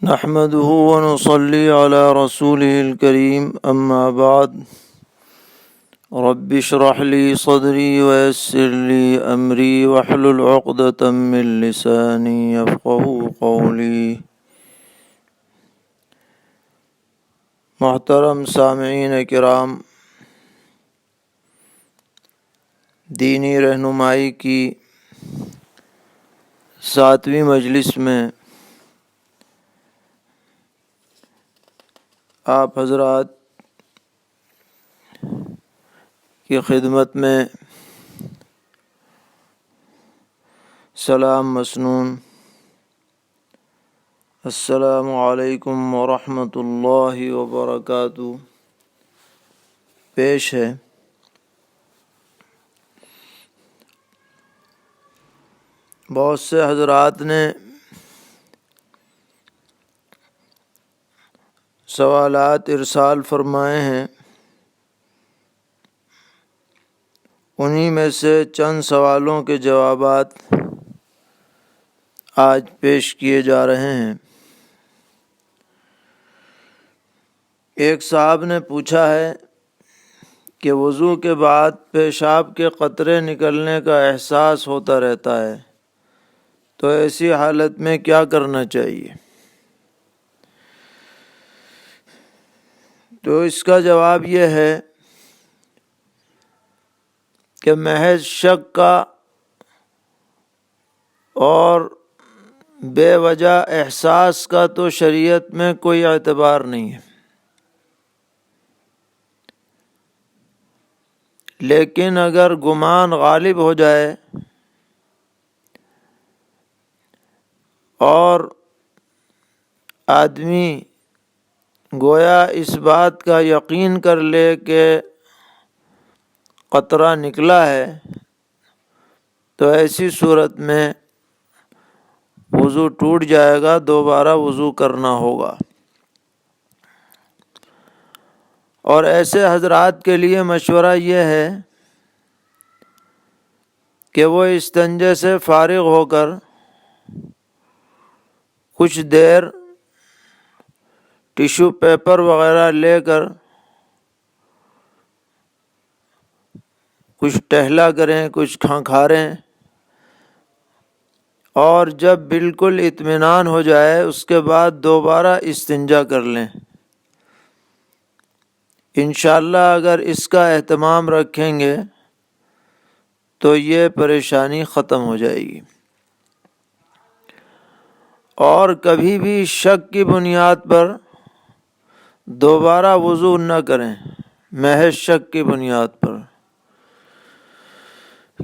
نحمده ونصلي على رسوله الكريم أما بعد رب اشرح لي صدري ويسر لي أمري واحلل عقدة من لساني يفقهوا قولي۔ محترم سامعین کرام، دینی رہنمائی کی 7ویں مجلس میں آپ حضرات کی خدمت میں سلام مسنون۔ السلام علیکم ورحمۃ اللہ وبرکاتہ پیش ہے۔ بہت سے حضرات نے سوالات ارسال فرمائے ہیں، انہی میں سے چند سوالوں کے جوابات آج پیش کیے جا رہے ہیں۔ ایک صاحب نے پوچھا ہے کہ وضو کے بعد پیشاب کے قطرے نکلنے کا احساس ہوتا رہتا ہے، تو ایسی حالت میں کیا کرنا چاہیے؟ تو اس کا جواب یہ ہے کہ محض شک کا اور بے وجہ احساس کا تو شریعت میں کوئی اعتبار نہیں ہے، لیکن اگر گمان غالب ہو جائے اور آدمی گویا اس بات کا یقین کر لے کہ قطرہ نکلا ہے، تو ایسی صورت میں وضو ٹوٹ جائے گا، دوبارہ وضو کرنا ہوگا۔ اور ایسے حضرات کے لیے مشورہ یہ ہے کہ وہ استنجے سے فارغ ہو کر کچھ دیر ٹیشو پیپر وغیرہ لے کر کچھ ٹہلا کریں، کچھ کھنکھاریں، اور جب بالکل اطمینان ہو جائے اس کے بعد دوبارہ استنجا کر لیں۔ انشاءاللہ اگر اس کا اہتمام رکھیں گے تو یہ پریشانی ختم ہو جائے گی۔ اور کبھی بھی شک کی بنیاد پر دوبارہ وضو نہ کریں، محض شک کی بنیاد پر،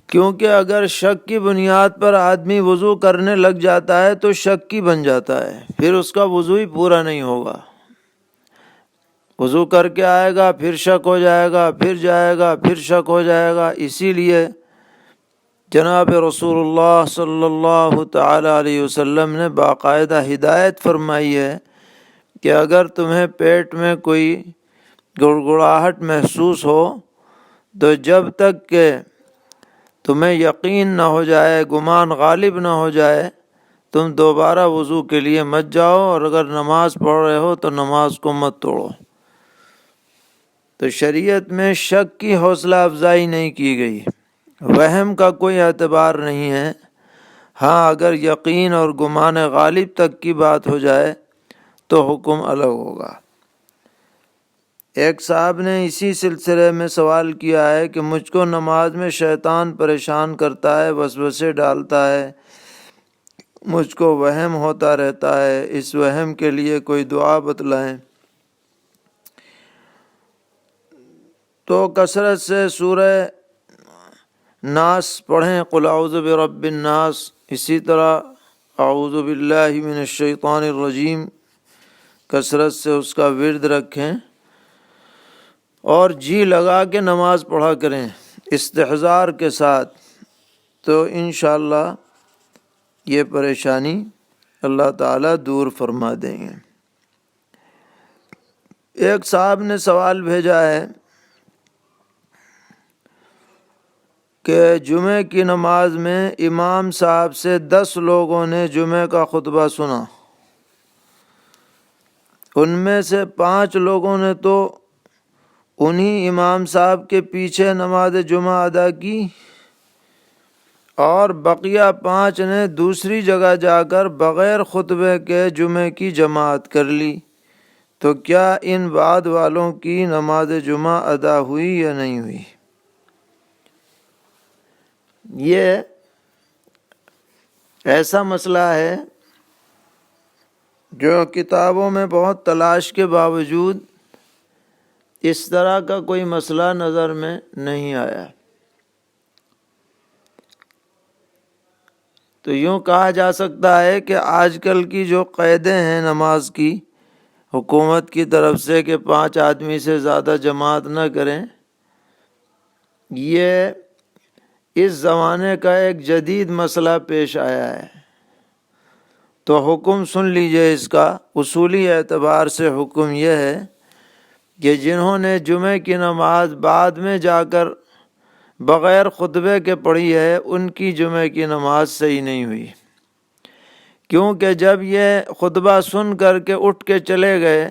کیونکہ اگر شک کی بنیاد پر آدمی وضو کرنے لگ جاتا ہے تو شکی بن جاتا ہے، پھر اس کا وضو ہی پورا نہیں ہوگا۔ وضو کر کے آئے گا، پھر شک ہو جائے گا، پھر جائے گا، پھر شک ہو جائے گا۔ اسی لیے جناب رسول اللہ صلی اللہ تعالی علیہ وسلم نے باقاعدہ ہدایت فرمائی ہے کہ اگر تمہیں پیٹ میں کوئی گڑگڑاہٹ محسوس ہو تو جب تک کہ تمہیں یقین نہ ہو جائے، گمان غالب نہ ہو جائے، تم دوبارہ وضو کے لیے مت جاؤ، اور اگر نماز پڑھ رہے ہو تو نماز کو مت توڑو۔ تو شریعت میں شک کی حوصلہ افزائی نہیں کی گئی، وہم کا کوئی اعتبار نہیں ہے۔ ہاں اگر یقین اور گمان غالب تک کی بات ہو جائے تو حکم الگ ہوگا۔ ایک صاحب نے اسی سلسلے میں سوال کیا ہے کہ مجھ کو نماز میں شیطان پریشان کرتا ہے، وسوسے ڈالتا ہے، مجھ کو وہم ہوتا رہتا ہے، اس وہم کے لیے کوئی دعا بتلائیں۔ تو کثرت سے سورہ ناس پڑھیں، قل اعوذ برب الناس، اسی طرح اعوذ باللہ من الشیطان الرجیم، کثرت سے اس کا ورد رکھیں اور جی لگا کے نماز پڑھا کریں استحضار کے ساتھ، تو انشاءاللہ یہ پریشانی اللہ تعالیٰ دور فرما دیں گے۔ ایک صاحب نے سوال بھیجا ہے کہ جمعہ کی نماز میں امام صاحب سے 10 لوگوں نے جمعہ کا خطبہ سنا، ان میں سے 5 لوگوں نے تو انہی امام صاحب کے پیچھے نماز جمعہ ادا کی، اور بقیہ 5 نے دوسری جگہ جا کر بغیر خطبے کے جمعے کی جماعت کر لی۔ تو کیا ان بعد والوں کی نماز جمعہ ادا ہوئی یا نہیں ہوئی؟ یہ ایسا مسئلہ ہے جو کتابوں میں بہت تلاش کے باوجود اس طرح کا کوئی مسئلہ نظر میں نہیں آیا۔ تو یوں کہا جا سکتا ہے کہ آج کل کی جو قیدیں ہیں نماز کی حکومت کی طرف سے کہ 5 آدمی سے زیادہ جماعت نہ کریں، یہ اس زمانے کا ایک جدید مسئلہ پیش آیا ہے۔ تو حکم سن لیجئے، اس کا اصولی اعتبار سے حکم یہ ہے کہ جنہوں نے جمعے کی نماز بعد میں جا کر بغیر خطبے کے پڑھی ہے، ان کی جمعے کی نماز صحیح نہیں ہوئی، کیونکہ جب یہ خطبہ سن کر کے اٹھ کے چلے گئے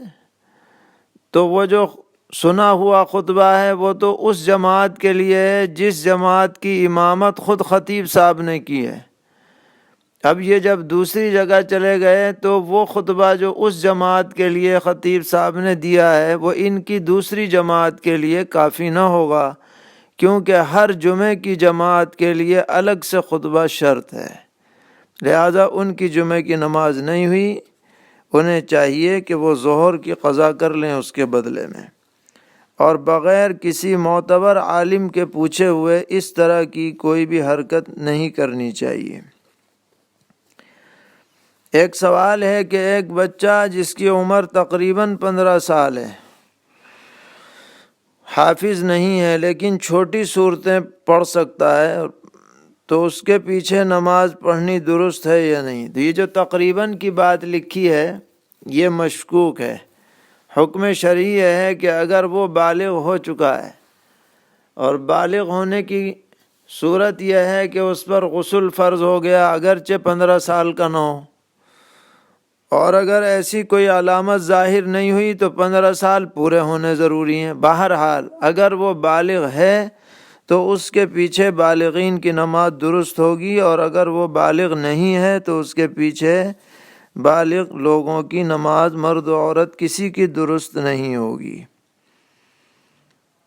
تو وہ جو سنا ہوا خطبہ ہے وہ تو اس جماعت کے لیے ہے جس جماعت کی امامت خود خطیب صاحب نے کی ہے۔ اب یہ جب دوسری جگہ چلے گئے تو وہ خطبہ جو اس جماعت کے لیے خطیب صاحب نے دیا ہے وہ ان کی دوسری جماعت کے لیے کافی نہ ہوگا، کیونکہ ہر جمعے کی جماعت کے لیے الگ سے خطبہ شرط ہے، لہذا ان کی جمعے کی نماز نہیں ہوئی۔ انہیں چاہیے کہ وہ ظہر کی قضا کر لیں اس کے بدلے میں، اور بغیر کسی معتبر عالم کے پوچھے ہوئے اس طرح کی کوئی بھی حرکت نہیں کرنی چاہیے۔ ایک سوال ہے کہ ایک بچہ جس کی عمر تقریباً 15 سال ہے، حافظ نہیں ہے لیکن چھوٹی صورتیں پڑھ سکتا ہے، تو اس کے پیچھے نماز پڑھنی درست ہے یا نہیں؟ تو یہ جو تقریباً کی بات لکھی ہے یہ مشکوک ہے۔ حکم شرعی یہ ہے کہ اگر وہ بالغ ہو چکا ہے، اور بالغ ہونے کی صورت یہ ہے کہ اس پر غسل فرض ہو گیا اگرچہ 15 سال کا نہ ہو، اور اگر ایسی کوئی علامت ظاہر نہیں ہوئی تو 15 سال پورے ہونے ضروری ہیں۔ بہرحال اگر وہ بالغ ہے تو اس کے پیچھے بالغین کی نماز درست ہوگی، اور اگر وہ بالغ نہیں ہے تو اس کے پیچھے بالغ لوگوں کی نماز، مرد و عورت کسی کی درست نہیں ہوگی۔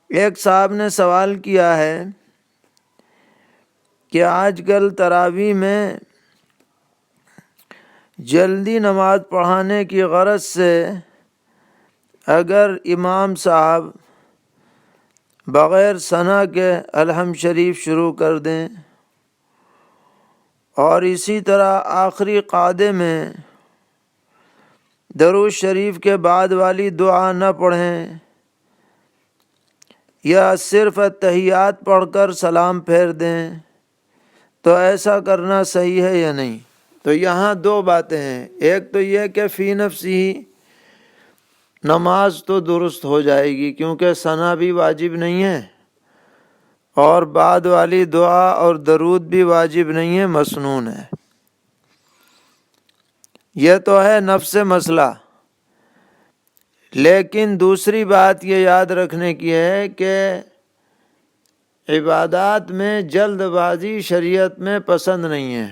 ایک صاحب نے سوال کیا ہے کہ آج کل تراویح میں جلدی نماز پڑھانے کی غرض سے اگر امام صاحب بغیر ثنا کے الحمد شریف شروع کر دیں اور اسی طرح آخری قعدے میں درود شریف کے بعد والی دعا نہ پڑھیں، یا صرف اتحیات پڑھ کر سلام پھیر دیں، تو ایسا کرنا صحیح ہے یا نہیں؟ تو یہاں 2 باتیں ہیں۔ ایک تو یہ کہ فی نفسی نماز تو درست ہو جائے گی کیونکہ ثنا بھی واجب نہیں ہے، اور بعد والی دعا اور درود بھی واجب نہیں ہے، مسنون ہے۔ یہ تو ہے نفس مسئلہ۔ لیکن دوسری بات یہ یاد رکھنے کی ہے کہ عبادات میں جلد بازی شریعت میں پسند نہیں ہے۔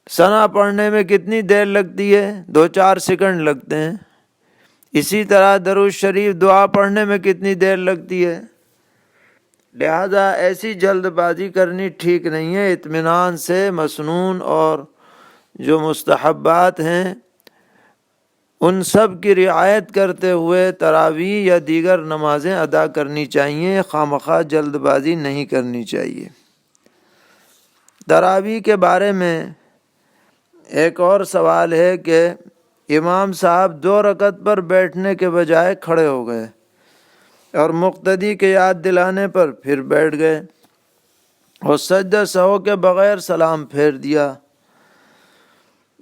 ثنا پڑھنے میں کتنی دیر لگتی ہے؟ 2-4 سیکنڈ لگتے ہیں۔ اسی طرح درود شریف دعا پڑھنے میں کتنی دیر لگتی ہے؟ لہذا ایسی جلد بازی کرنی ٹھیک نہیں ہے۔ اطمینان سے مسنون اور جو مستحبات ہیں ان سب کی رعایت کرتے ہوئے تراویح یا دیگر نمازیں ادا کرنی چاہیے، خواہ جلد بازی نہیں کرنی چاہیے۔ تراویح کے بارے میں ایک اور سوال ہے کہ امام صاحب 2 رکعت پر بیٹھنے کے بجائے کھڑے ہو گئے اور مقتدی کے یاد دلانے پر پھر بیٹھ گئے اور سجدہ سہو کے بغیر سلام پھیر دیا،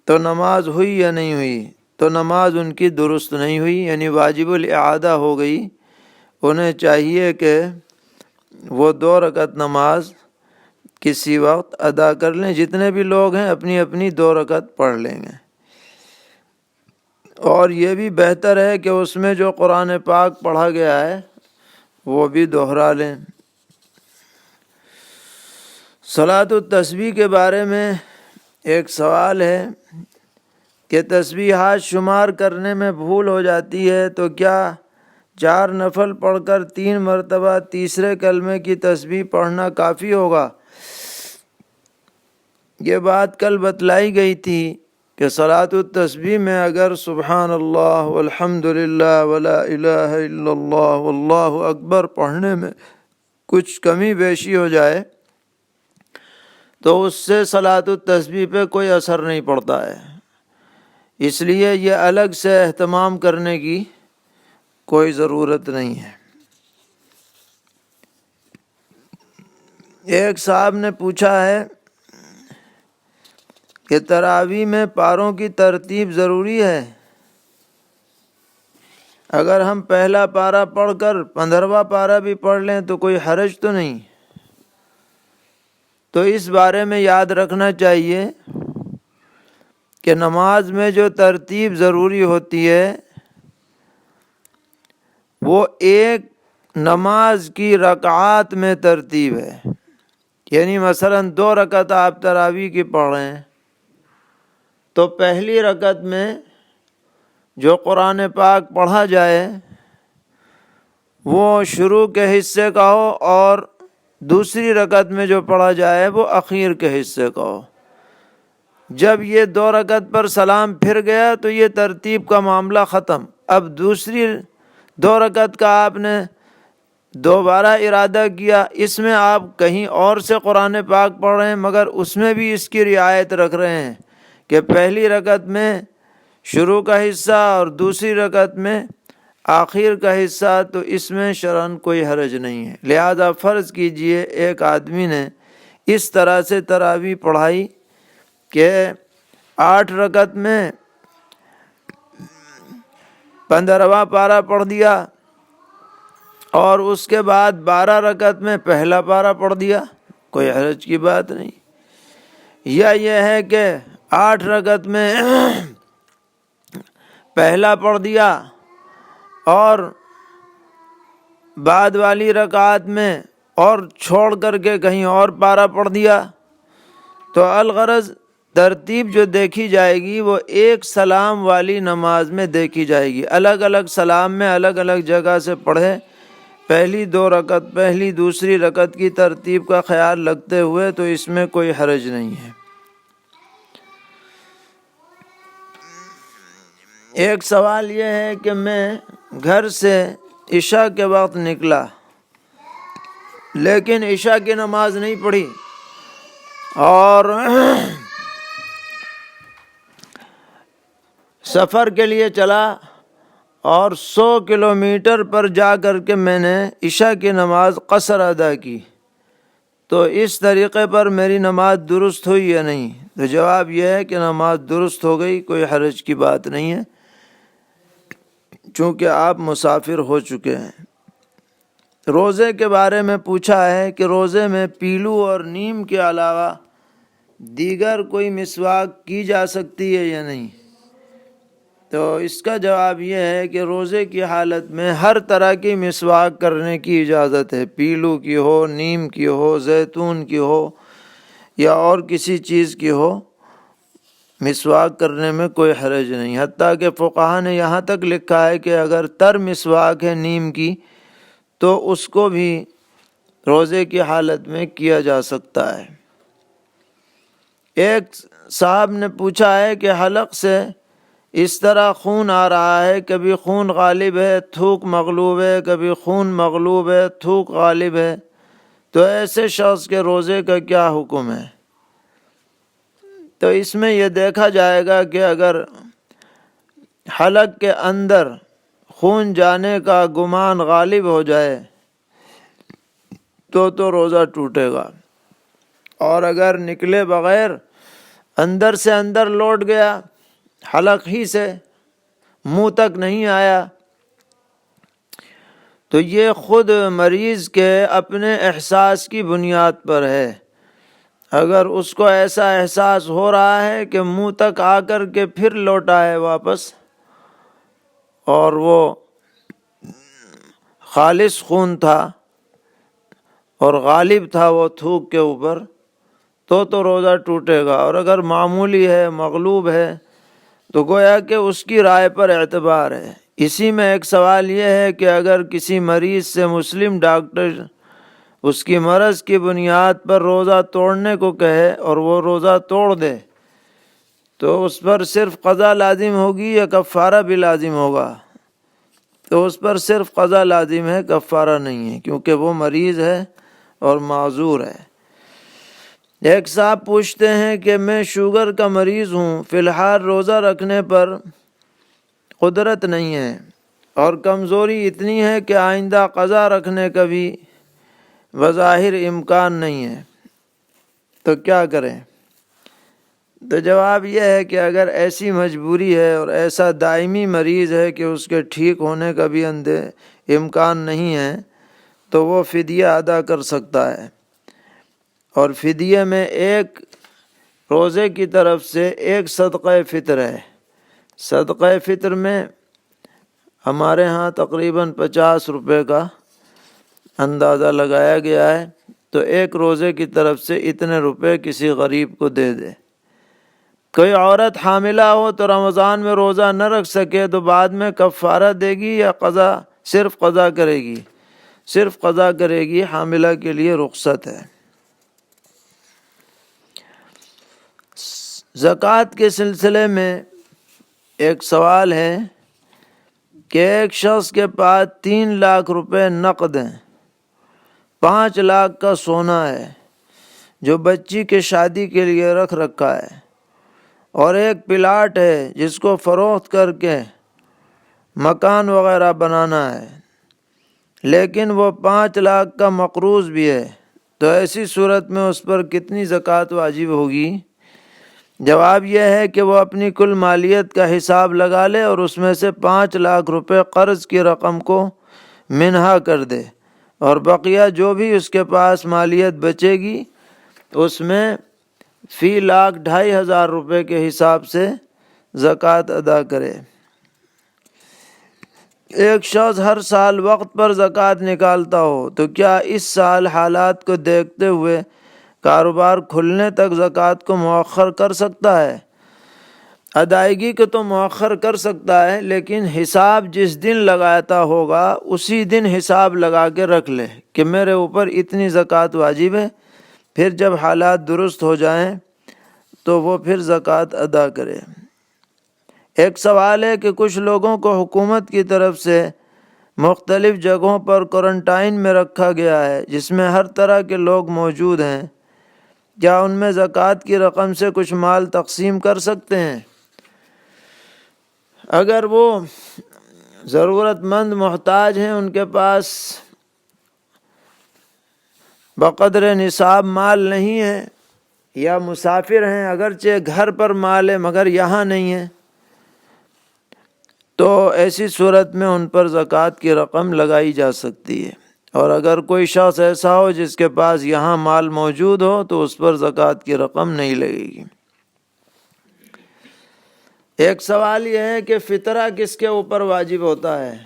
تو نماز ہوئی یا نہیں ہوئی؟ تو نماز ان کی درست نہیں ہوئی، یعنی واجب الاعادہ ہو گئی۔ انہیں چاہیے کہ وہ 2 رکعت نماز کسی وقت ادا کر لیں، جتنے بھی لوگ ہیں اپنی اپنی 2 رکعت پڑھ لیں گے۔ اور یہ بھی بہتر ہے کہ اس میں جو قرآن پاک پڑھا گیا ہے وہ بھی دہرا لیں۔ صلاۃ التسبیح کے بارے میں ایک سوال ہے کہ تسبیحات شمار کرنے میں بھول ہو جاتی ہے تو کیا 4 نفل پڑھ کر 3 مرتبہ تیسرے کلمے کی تسبیح پڑھنا کافی ہوگا؟ یہ بات کل بتلائی گئی تھی کہ صلاۃ التسبیح میں اگر سبحان اللہ والحمد للہ ولا الہ الا اللہ واللہ اکبر پڑھنے میں کچھ کمی بیشی ہو جائے تو اس سے صلاۃ التسبیح پہ کوئی اثر نہیں پڑتا ہے، اس لیے یہ الگ سے اہتمام کرنے کی کوئی ضرورت نہیں ہے۔ ایک صاحب نے پوچھا ہے کہ تراویح میں پاروں کی ترتیب ضروری ہے؟ اگر ہم پہلا پارہ پڑھ کر 15واں پارہ بھی پڑھ لیں تو کوئی حرج تو نہیں۔ تو اس بارے میں یاد رکھنا چاہیے کہ نماز میں جو ترتیب ضروری ہوتی ہے وہ ایک نماز کی رکعات میں ترتیب ہے، یعنی مثلا 2 رکعت آپ تراویح کی پڑھ رہے ہیں تو پہلی رکعت میں جو قرآن پاک پڑھا جائے وہ شروع کے حصے کا ہو اور دوسری رکعت میں جو پڑھا جائے وہ اخیر کے حصے کا ہو۔ جب یہ 2 رکعت پر سلام پھر گیا تو یہ ترتیب کا معاملہ ختم۔ اب دوسری 2 رکعت کا آپ نے دوبارہ ارادہ کیا، اس میں آپ کہیں اور سے قرآن پاک پڑھ رہے ہیں مگر اس میں بھی اس کی رعایت رکھ رہے ہیں کہ پہلی رکعت میں شروع کا حصہ اور دوسری رکعت میں آخر کا حصہ، تو اس میں شرعاً کوئی حرج نہیں ہے۔ لہذا فرض کیجئے ایک آدمی نے اس طرح سے تراویح پڑھائی کہ 8 رکعت میں 15واں پارہ پڑھ دیا اور اس کے بعد 12 رکعت میں پہلا پارہ پڑھ دیا، کوئی حرج کی بات نہیں۔ یا یہ ہے کہ 8 رکعت میں پہلا پڑھ دیا اور بعد والی رکعات میں اور چھوڑ کر کے کہیں اور پارہ پڑھ دیا، تو الغرض ترتیب جو دیکھی جائے گی وہ ایک سلام والی نماز میں دیکھی جائے گی، الگ الگ سلام میں الگ الگ جگہ سے پڑھے، پہلی 2 رکعت پہلی دوسری رکعت کی ترتیب کا خیال رکھتے ہوئے، تو اس میں کوئی حرج نہیں ہے۔ ایک سوال یہ ہے کہ میں گھر سے عشاء کے وقت نکلا لیکن عشاء کی نماز نہیں پڑھی اور سفر کے لیے چلا اور 100 کلومیٹر پر جا کر کے میں نے عشاء کی نماز قصر ادا کی، تو اس طریقے پر میری نماز درست ہوئی یا نہیں؟ تو جواب یہ ہے کہ نماز درست ہو گئی، کوئی حرج کی بات نہیں ہے، چونکہ آپ مسافر ہو چکے ہیں۔ روزے کے بارے میں پوچھا ہے کہ روزے میں پیلو اور نیم کے علاوہ دیگر کوئی مسواک کی جا سکتی ہے یا نہیں؟ تو اس کا جواب یہ ہے کہ روزے کی حالت میں ہر طرح کی مسواک کرنے کی اجازت ہے، پیلو کی ہو، نیم کی ہو، زیتون کی ہو یا اور کسی چیز کی ہو، مسواک کرنے میں کوئی حرج نہیں۔ حتیٰ کہ فقہا نے یہاں تک لکھا ہے کہ اگر تر مسواک ہے نیم کی تو اس کو بھی روزے کی حالت میں کیا جا سکتا ہے۔ ایک صاحب نے پوچھا ہے کہ حلق سے اس طرح خون آ رہا ہے، کبھی خون غالب ہے تھوک مغلوب ہے، کبھی خون مغلوب ہے تھوک غالب ہے، تو ایسے شخص کے روزے کا کیا حکم ہے؟ تو اس میں یہ دیکھا جائے گا کہ اگر حلق کے اندر خون جانے کا گمان غالب ہو جائے تو روزہ ٹوٹے گا، اور اگر نکلے بغیر اندر سے اندر لوٹ گیا، حلق ہی سے منہ تک نہیں آیا، تو یہ خود مریض کے اپنے احساس کی بنیاد پر ہے۔ اگر اس کو ایسا احساس ہو رہا ہے کہ منہ تک آ کر کے پھر لوٹا ہے واپس، اور وہ خالص خون تھا اور غالب تھا وہ تھوک کے اوپر تو روزہ ٹوٹے گا، اور اگر معمولی ہے، مغلوب ہے، تو گویا کہ اس کی رائے پر اعتبار ہے۔ اسی میں ایک سوال یہ ہے کہ اگر کسی مریض سے مسلم ڈاکٹر اس کی مرض کی بنیاد پر روزہ توڑنے کو کہے اور وہ روزہ توڑ دے تو اس پر صرف قضا لازم ہوگی یا کفارہ بھی لازم ہوگا؟ تو اس پر صرف قضا لازم ہے، کفارہ نہیں ہے، کیونکہ وہ مریض ہے اور معذور ہے۔ ایک صاحب پوچھتے ہیں کہ میں شوگر کا مریض ہوں، فی الحال روزہ رکھنے پر قدرت نہیں ہے اور کمزوری اتنی ہے کہ آئندہ قضا رکھنے کا بھی بظاہر امکان نہیں ہے، تو کیا کریں؟ تو جواب یہ ہے کہ اگر ایسی مجبوری ہے اور ایسا دائمی مریض ہے کہ اس کے ٹھیک ہونے کا بھی امکان نہیں ہے تو وہ فدیہ ادا کر سکتا ہے، اور فدیے میں ایک روزے کی طرف سے ایک صدقہ فطر ہے۔ صدقہ فطر میں ہمارے ہاں تقریباً 50 روپے کا اندازہ لگایا گیا ہے، تو ایک روزے کی طرف سے اتنے روپے کسی غریب کو دے دے۔ کوئی عورت حاملہ ہو تو رمضان میں روزہ نہ رکھ سکے تو بعد میں کفارہ دے گی یا صرف قضا کرے گی؟ صرف قضا کرے گی، حاملہ کے لیے رخصت ہے۔ زکوٰۃ کے سلسلے میں ایک سوال ہے کہ ایک شخص کے پاس 3 لاکھ روپے نقد ہیں، 5 لاکھ کا سونا ہے جو بچی کے شادی کے لیے رکھ رکھا ہے، اور ایک پلاٹ ہے جس کو فروخت کر کے مکان وغیرہ بنانا ہے، لیکن وہ 5 لاکھ کا مقروض بھی ہے، تو ایسی صورت میں اس پر کتنی زکوٰۃ واجب ہوگی؟ جواب یہ ہے کہ وہ اپنی کل مالیت کا حساب لگا لے اور اس میں سے 5 لاکھ روپے قرض کی رقم کو منہا کر دے، اور بقیہ جو بھی اس کے پاس مالیت بچے گی اس میں فی لاکھ 2,500 روپے کے حساب سے زکوٰۃ ادا کرے۔ ایک شخص ہر سال وقت پر زکوٰۃ نکالتا ہو تو کیا اس سال حالات کو دیکھتے ہوئے کاروبار کھلنے تک زکوٰۃ کو مؤخر کر سکتا ہے؟ ادائیگی کو تو مؤخر کر سکتا ہے، لیکن حساب جس دن لگاتا ہوگا اسی دن حساب لگا کے رکھ لے کہ میرے اوپر اتنی زکوٰۃ واجب ہے، پھر جب حالات درست ہو جائیں تو وہ پھر زکوٰۃ ادا کرے۔ ایک سوال ہے کہ کچھ لوگوں کو حکومت کی طرف سے مختلف جگہوں پر کوارنٹائن میں رکھا گیا ہے جس میں ہر طرح کے لوگ موجود ہیں، کیا ان میں زکوٰۃ کی رقم سے کچھ مال تقسیم کر سکتے ہیں؟ اگر وہ ضرورت مند محتاج ہیں، ان کے پاس بقدر نصاب مال نہیں ہے، یا مسافر ہیں اگرچہ گھر پر مال ہے مگر یہاں نہیں ہے، تو ایسی صورت میں ان پر زکوٰۃ کی رقم لگائی جا سکتی ہے، اور اگر کوئی شخص ایسا ہو جس کے پاس یہاں مال موجود ہو تو اس پر زکوٰۃ کی رقم نہیں لگے گی۔ ایک سوال یہ ہے کہ فطرہ کس کے اوپر واجب ہوتا ہے؟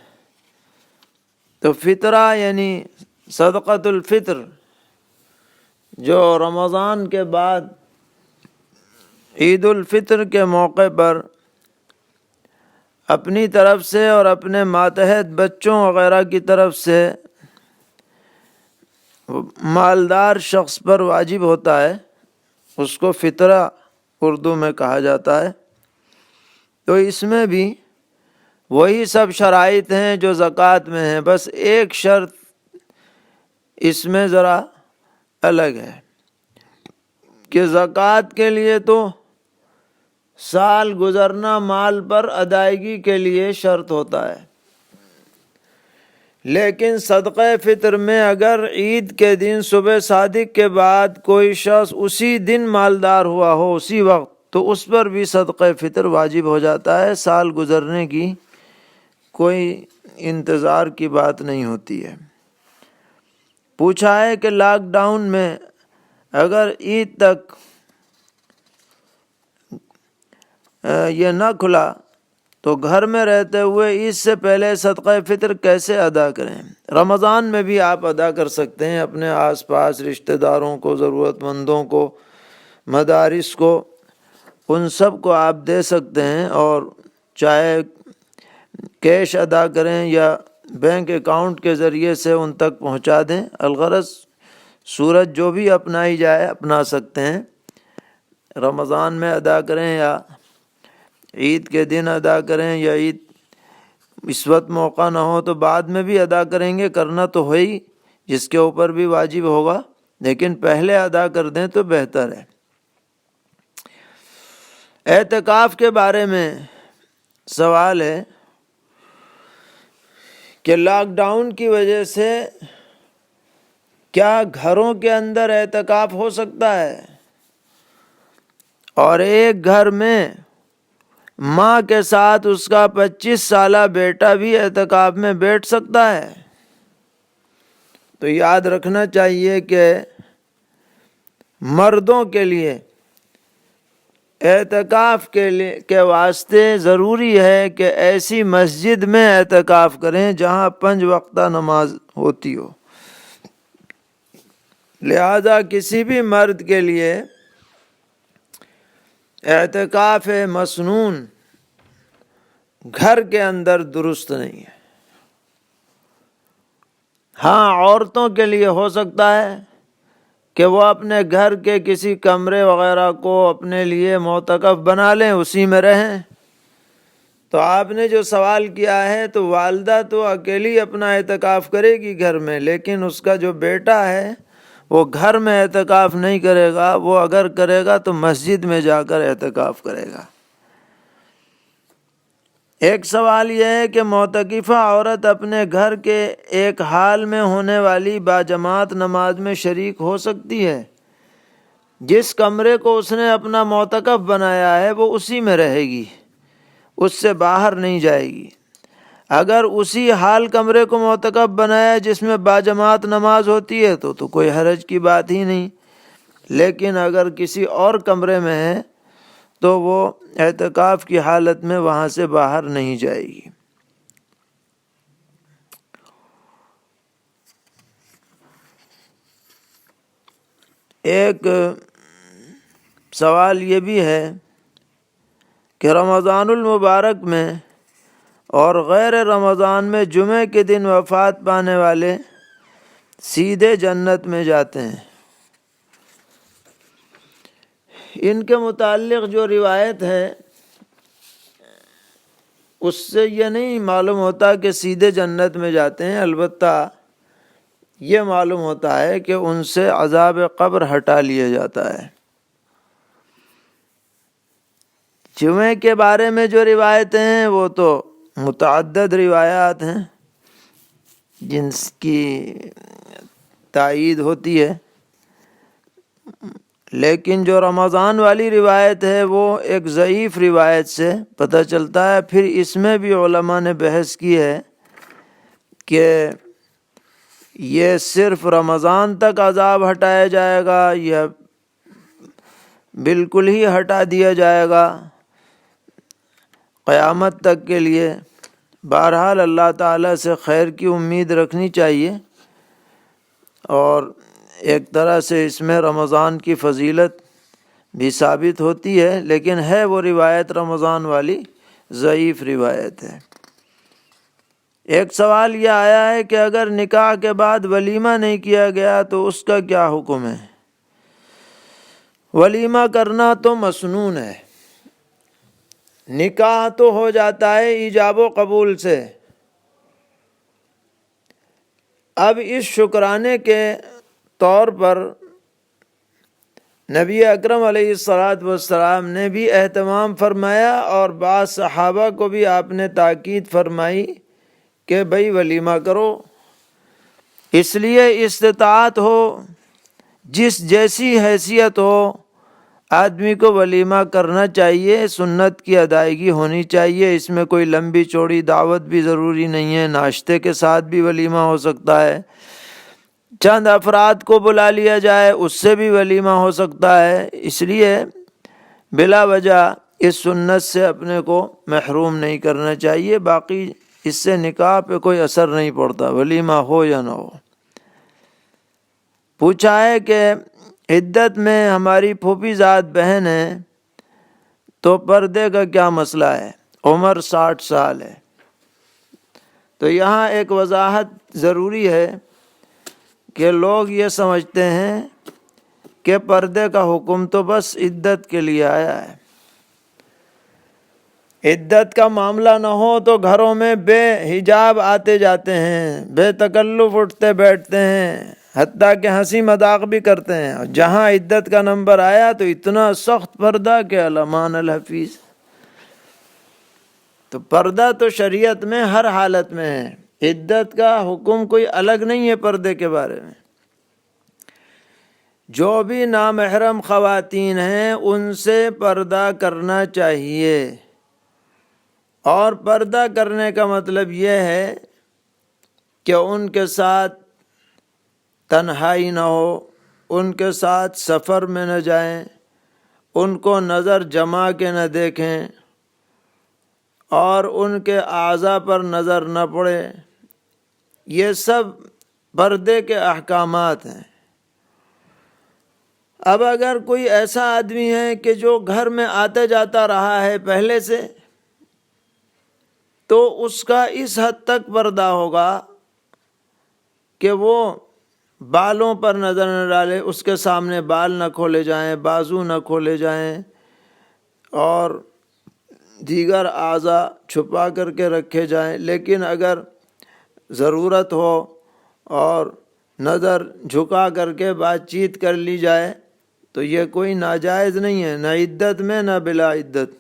تو فطرہ یعنی صدقۃ الفطر جو رمضان کے بعد عید الفطر کے موقع پر اپنی طرف سے اور اپنے ماتحت بچوں وغیرہ کی طرف سے مالدار شخص پر واجب ہوتا ہے، اس کو فطرہ اردو میں کہا جاتا ہے۔ تو اس میں بھی وہی سب شرائط ہیں جو زکوٰۃ میں ہیں، بس ایک شرط اس میں ذرا الگ ہے کہ زکوٰۃ کے لیے تو سال گزرنا مال پر ادائیگی کے لیے شرط ہوتا ہے، لیکن صدقہ فطر میں اگر عید کے دن صبح صادق کے بعد کوئی شخص اسی دن مالدار ہوا ہو اسی وقت، تو اس پر بھی صدقہ فطر واجب ہو جاتا ہے، سال گزرنے کی کوئی انتظار کی بات نہیں ہوتی ہے۔ پوچھا ہے کہ لاک ڈاؤن میں اگر عید تک یہ نہ کھلا تو گھر میں رہتے ہوئے عید سے پہلے صدقہ فطر کیسے ادا کریں؟ رمضان میں بھی آپ ادا کر سکتے ہیں، اپنے آس پاس رشتہ داروں کو، ضرورت مندوں کو، مدارس کو، ان سب کو آپ دے سکتے ہیں، اور چاہے کیش ادا کریں یا بینک اکاؤنٹ کے ذریعے سے ان تک پہنچا دیں۔ الغرض صورت جو بھی اپنائی جائے اپنا سکتے ہیں، رمضان میں ادا کریں یا عید کے دن ادا کریں، یا عید اس وقت موقع نہ ہو تو بعد میں بھی ادا کریں گے، کرنا تو ہو ہی، جس کے اوپر بھی واجب ہوگا، لیکن پہلے ادا کر دیں تو بہتر ہے۔ اعتکاف کے بارے میں سوال ہے کہ لاک ڈاؤن کی وجہ سے کیا گھروں کے اندر اعتکاف ہو سکتا ہے؟ اور ایک گھر میں ماں کے ساتھ اس کا 25 سالہ بیٹا بھی اعتکاف میں بیٹھ سکتا ہے؟ تو یاد رکھنا چاہیے کہ مردوں کے لیے اعتکاف کے واسطے ضروری ہے کہ ایسی مسجد میں اعتکاف کریں جہاں 5 وقتہ نماز ہوتی ہو۔ لہذا کسی بھی مرد کے لیے اعتکاف مسنون گھر کے اندر درست نہیں ہے۔ ہاں، عورتوں کے لیے ہو سکتا ہے کہ وہ اپنے گھر کے کسی کمرے وغیرہ کو اپنے لیے معتکف بنا لیں، اسی میں رہیں۔ تو آپ نے جو سوال کیا ہے تو والدہ تو اکیلی اپنا اعتکاف کرے گی گھر میں، لیکن اس کا جو بیٹا ہے وہ گھر میں اعتکاف نہیں کرے گا، وہ اگر کرے گا تو مسجد میں جا کر اعتکاف کرے گا۔ ایک سوال یہ ہے کہ معتکفہ عورت اپنے گھر کے ایک حال میں ہونے والی باجماعت نماز میں شریک ہو سکتی ہے؟ جس کمرے کو اس نے اپنا معتکف بنایا ہے وہ اسی میں رہے گی، اس سے باہر نہیں جائے گی۔ اگر اسی حال کمرے کو معتکف بنایا جس میں باجماعت نماز ہوتی ہے تو کوئی حرج کی بات ہی نہیں، لیکن اگر کسی اور کمرے میں ہے تو وہ اعتکاف کی حالت میں وہاں سے باہر نہیں جائے گی۔ ایک سوال یہ بھی ہے کہ رمضان المبارک میں اور غیر رمضان میں جمعے کے دن وفات پانے والے سیدھے جنت میں جاتے ہیں؟ ان کے متعلق جو روایت ہے اس سے یہ نہیں معلوم ہوتا کہ سیدھے جنت میں جاتے ہیں، البتہ یہ معلوم ہوتا ہے کہ ان سے عذاب قبر ہٹا لیا جاتا ہے۔ جمعے کے بارے میں جو روایتیں ہیں وہ تو متعدد روایات ہیں جن کی تائید ہوتی ہے، لیکن جو رمضان والی روایت ہے وہ ایک ضعیف روایت سے پتہ چلتا ہے۔ پھر اس میں بھی علماء نے بحث کی ہے کہ یہ صرف رمضان تک عذاب ہٹایا جائے گا یا بالکل ہی ہٹا دیا جائے گا قیامت تک کے لیے۔ بہرحال اللہ تعالیٰ سے خیر کی امید رکھنی چاہیے، اور ایک طرح سے اس میں رمضان کی فضیلت بھی ثابت ہوتی ہے، لیکن ہے وہ روایت رمضان والی ضعیف روایت ہے۔ ایک سوال یہ آیا ہے کہ اگر نکاح کے بعد ولیمہ نہیں کیا گیا تو اس کا کیا حکم ہے؟ ولیمہ کرنا تو مسنون ہے، نکاح تو ہو جاتا ہے ایجاب و قبول سے۔ اب اس شکرانے کے طور پر نبی اکرم علیہ الصلاۃ نے بھی اہتمام فرمایا، اور بعض صحابہ کو بھی آپ نے تاکید فرمائی کہ بھئی ولیمہ کرو۔ اس لیے استطاعت ہو، جس جیسی حیثیت ہو، آدمی کو ولیمہ کرنا چاہیے، سنت کی ادائیگی ہونی چاہیے۔ اس میں کوئی لمبی چوڑی دعوت بھی ضروری نہیں ہے، ناشتے کے ساتھ بھی ولیمہ ہو سکتا ہے، چند افراد کو بلا لیا جائے اس سے بھی ولیمہ ہو سکتا ہے۔ اس لیے بلا وجہ اس سنت سے اپنے کو محروم نہیں کرنا چاہیے، باقی اس سے نکاح پہ کوئی اثر نہیں پڑتا، ولیمہ ہو یا نہ ہو۔ پوچھا ہے کہ عدت میں ہماری پھوپھی ذات بہن ہے تو پردے کا کیا مسئلہ ہے؟ عمر 60 سال ہے۔ تو یہاں ایک وضاحت ضروری ہے کہ لوگ یہ سمجھتے ہیں کہ پردے کا حکم تو بس عدت کے لیے آیا ہے، عدت کا معاملہ نہ ہو تو گھروں میں بے حجاب آتے جاتے ہیں، بے تکلف اٹھتے بیٹھتے ہیں، حتیٰ کہ ہنسی مذاق بھی کرتے ہیں، اور جہاں عدت کا نمبر آیا تو اتنا سخت پردہ کہ الامان الحفیظ۔ تو پردہ تو شریعت میں ہر حالت میں ہے، عدت کا حکم کوئی الگ نہیں ہے پردے کے بارے میں۔ جو بھی نامحرم خواتین ہیں ان سے پردہ کرنا چاہیے، اور پردہ کرنے کا مطلب یہ ہے کہ ان کے ساتھ تنہائی نہ ہو، ان کے ساتھ سفر میں نہ جائیں، ان کو نظر جما کے نہ دیکھیں، اور ان کے اعضاء پر نظر نہ پڑے۔ یہ سب پردے کے احکامات ہیں۔ اب اگر کوئی ایسا آدمی ہے کہ جو گھر میں آتا جاتا رہا ہے پہلے سے، تو اس کا اس حد تک پردہ ہوگا کہ وہ بالوں پر نظر نہ ڈالے، اس کے سامنے بال نہ کھولے جائیں، بازو نہ کھولے جائیں، اور دیگر اعضاء چھپا کر کے رکھے جائیں۔ لیکن اگر ضرورت ہو اور نظر جھکا کر کے بات چیت کر لی جائے تو یہ کوئی ناجائز نہیں ہے، نہ عدت میں نہ بلا عدت۔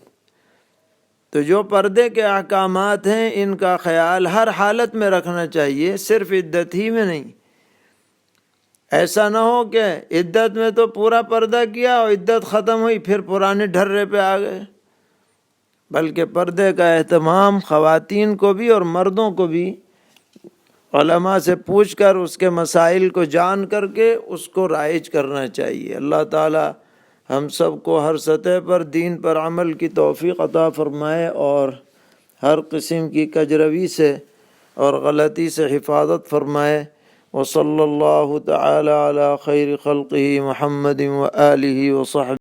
تو جو پردے کے احکامات ہیں ان کا خیال ہر حالت میں رکھنا چاہیے، صرف عدت ہی میں نہیں۔ ایسا نہ ہو کہ عدت میں تو پورا پردہ کیا اور عدت ختم ہوئی پھر پرانے ڈھرے پہ آ گئے، بلکہ پردے کا اہتمام خواتین کو بھی اور مردوں کو بھی علماء سے پوچھ کر اس کے مسائل کو جان کر کے اس کو رائج کرنا چاہیے۔ اللہ تعالی ہم سب کو ہر سطح پر دین پر عمل کی توفیق عطا فرمائے، اور ہر قسم کی کجروی سے اور غلطی سے حفاظت فرمائے۔ وصلی اللہ تعالی علی خیر خلقہ محمد وآلہ وصحبہ۔